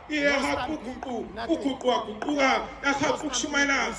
iyahaquququ uguquaguquka yakhafukushumayela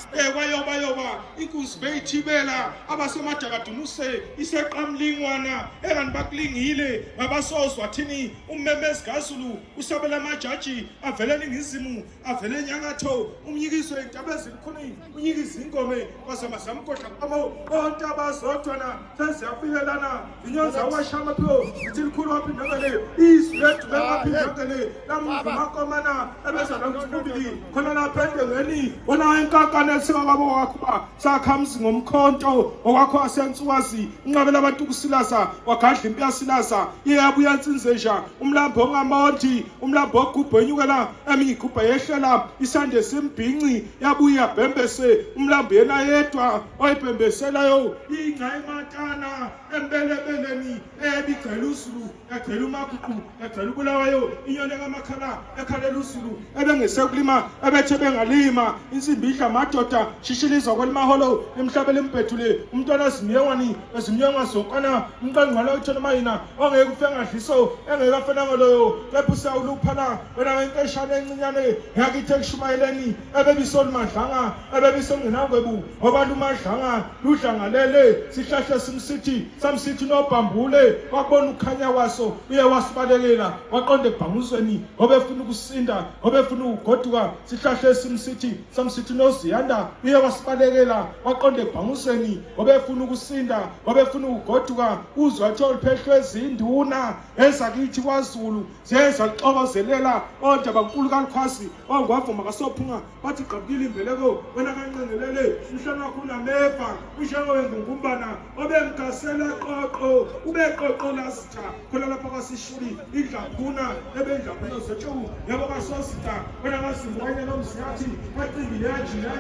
wayoba inkuzi beyithibela abasemadakadunuse iseqamlingwana engani bakulingile ngabasozwa thini ummemezi kaZulu usabela amajaji avele eningizimu avele enyakatho umnyikiswe intabezini khuni unyikisa ingome kwasemazamgodla qamo bonke abazodwana seziyafikelana inyonza washama pho ithilikhulu waphindakele izwi lethu bengaphindakele lamuva makomana ebeza nokuthubili khona lapha endengeni wona enkakana esikakabo wakho sakhamzi ngomkhonto okwakho asensuwazi unqabela abantu kusilasa wagadla impi yasilasa iyabuya insinzesha umlambo ongamonti umlambo ogubho enyukela eminye igubho yehlela isande simbhinci yabuya bhembese umlambo yena yedwa oyibhembeselayo ingca ematana embelebeleni ebigcela uZulu yagcela umaguqu yagcela ubulawayo inyone kamakhala ekhalela uZulu ebengesekulima ebethe bengalima insimbi idla amadoda shishilizwa kwelimaholo emhlabeni embethule umntwana ezimyewani ezimyewa zonkana umqangqala uthona mayina ongeke ufe ngadliso engeke afenanga loyo kepha usawuluphana wena wenkeshane encinyane yakithi ekushumayeleni ebebisoli madlanga ebebisoli ngenangwebu ngoba lumadlanga ludlangalele sihlahle simsithi samsithi nobhambule wakubona ukukhanya kwaso uye wasibalekela waqonda ebhangusweni ngoba efuna ukusinda ngoba efuna ukugoduka sihlahle simsithi samsithi noziyanda uye wasibalekela waqonda ebhangusweni ngoba efuna ukusinda ngoba efuna ukugoduka uzwa athe oliphehlwe ezinduna ezakithi kwaZulu ziyeza xokozelela ondaba nkulu kalukhasi ongwavuma kasophunga bathi gqabukile imbeleko wena kancengelele umhlana wakho unameva unjengowengungumbana obemgasela qoqo ubeqoqo lasitha khona lapha kwasishuli idlaphuna ebendlaphuna zethu yabo kasosita wena kasimboyene nomziyathi bacingile yajila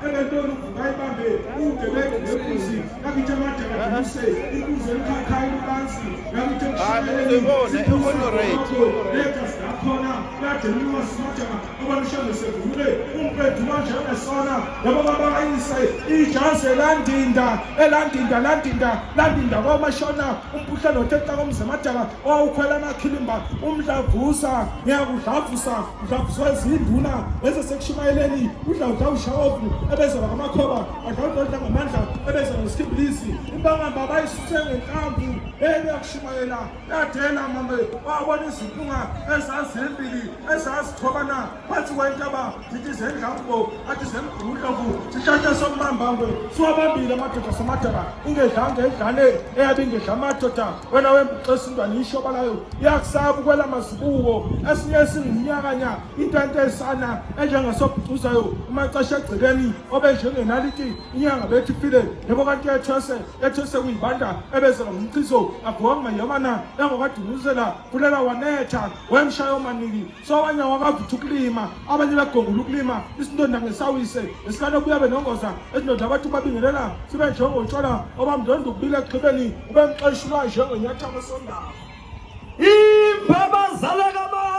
ebentoni uvuka ibambe ugebeke nembuzi yakithi amadakadunuse inkuzi elikhakhaya lubanzi yakithi khona yadelwa simaja abanishambe sevule umpethu manje esona yabo babayise ijaze landinda kwamashona umpuhlelo othetha komzemadaka owukhwela amakhilimba umdlavusa ngiyakudlavusa udlavuswa izinduna ezesekushumayeleni udlavuswa ushawovu ebezela ngamakhoba adlavuswa ngamandla ebezela ngesikhibilizi imbangamba bayisuse ngenkambu eyakushumayela yadela mame wabona izimpunga ezazimbili ezazithobana phansi kwentaba zithi zendlambo athi zembhudlovu sihlahla sombambangwe siwabambile amadoda samadala ingedlange edlane eyabingedla amadoda wena wembuxesa indwana ishobalayo iyakusaba ukwela mazibuko esinye esingumnyakanya intante esana enjengasobhucuzayo umaxesha egcikeni obenjengenaliti inyanga bethi ifile yebo kanti ethose kuyibanda ebezela ngumchizo avuka kunmayamana engokadunuzela fulela wanetha wemshayo maniki so abanye wakavutha ukulima abanye begongula ukulima isindonda ngesawise esikane kuya benongoza ezindoda abathi babingelela sibe njengotshwala obamndondo ukubila exhibeni ube mxeshulwa njengonyathamo sondawo impabazala kama